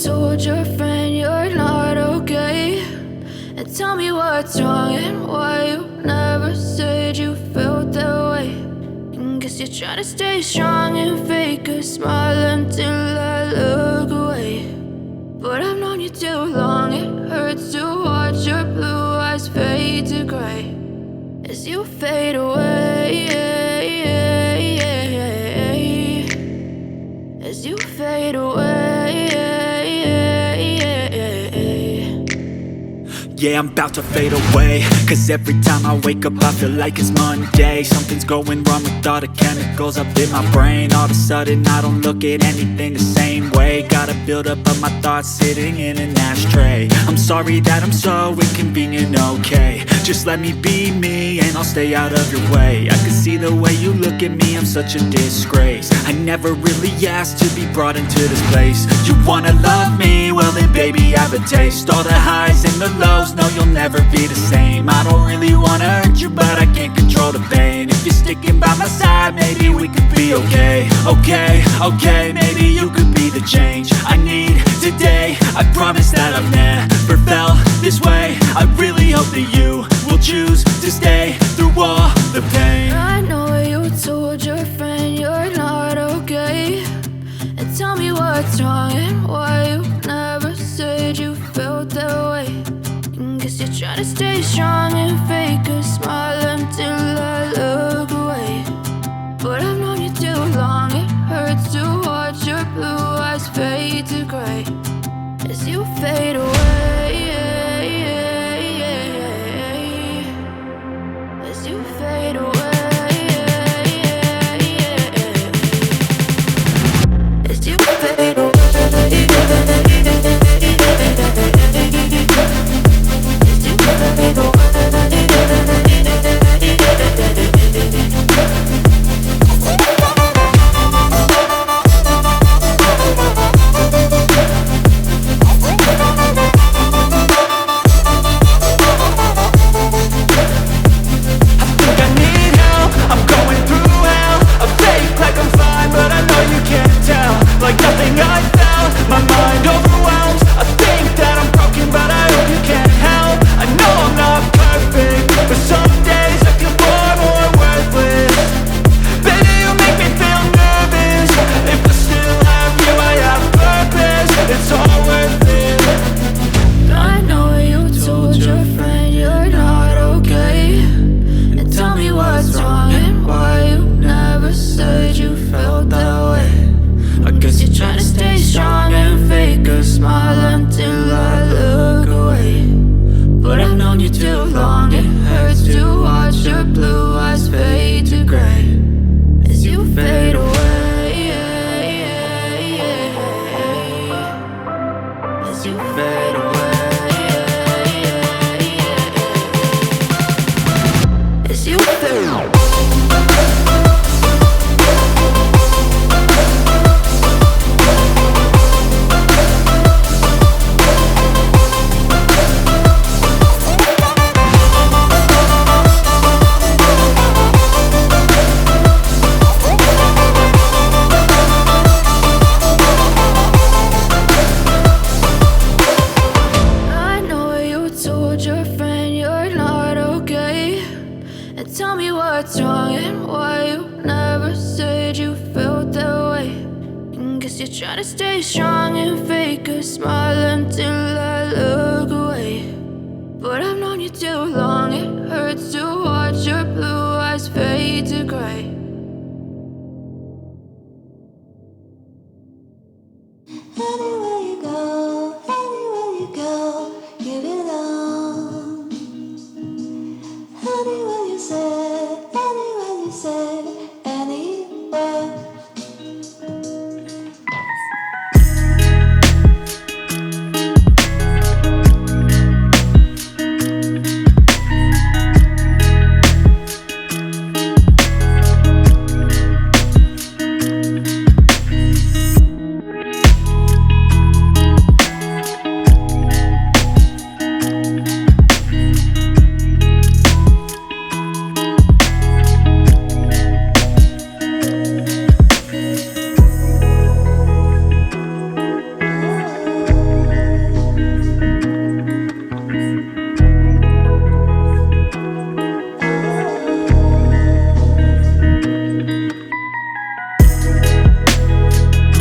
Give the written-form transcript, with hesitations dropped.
told your friend you're not okay, and tell me what's wrong and why you never said you felt that way. And guess you're trying to stay strong and fake a smile until I look away. But I've known you too long, it hurts to watch your blue eyes fade to gray as you fade away, as you fade away. Yeah, I'm about to fade away, cause every time I wake up I feel like it's Monday. Something's going wrong with all the chemicals up in my brain. All of a sudden I don't look at anything the same way. Gotta build up of my thoughts sitting in an ashtray. I'm sorry that I'm so inconvenient, okay. Just let me be me and I'll stay out of your way. I can see the way you look at me, I'm such a disgrace. I never really asked to be brought into this place. You wanna love me? Well then baby have a taste. All the highs and the lows, no you'll never be the same. I don't really wanna hurt you but I can't control the pain. If you're sticking by my side maybe we could be okay. Okay, maybe you could be the change I need today. I promise that I've never felt this way. I really hope that you will choose to stay through all the pain. I know you told your friend you're not okay, and tell me what's wrong and why you never said you felt that way. And guess you're trying to stay strong and fake a smile until I look away. But I've known you too long, it hurts to watch your blue eyes fade to gray as you fade away, as you fade away, as you fade away. Like nothing I felt, my mind overwhelmed. I think that I'm broken but I hope you can't help. I know I'm not perfect, but some days I feel far more worthless. Baby, you make me feel nervous. If I still have you, I have purpose. It's all worth it. I know you told your friend you're not okay, and tell me what's wrong and why you never said you felt that way. I guess you're trying to stay strong and fake a smile until I look away. But I've known you too long, it hurts to watch your blue eyes fade to gray as you fade away, as you fade away, as you fade away. Your friend you're not okay, and tell me what's wrong and why you never said you felt that way. And guess you're trying to stay strong and fake a smile until I look away. But I've known you too long, it hurts to watch your blue eyes fade to gray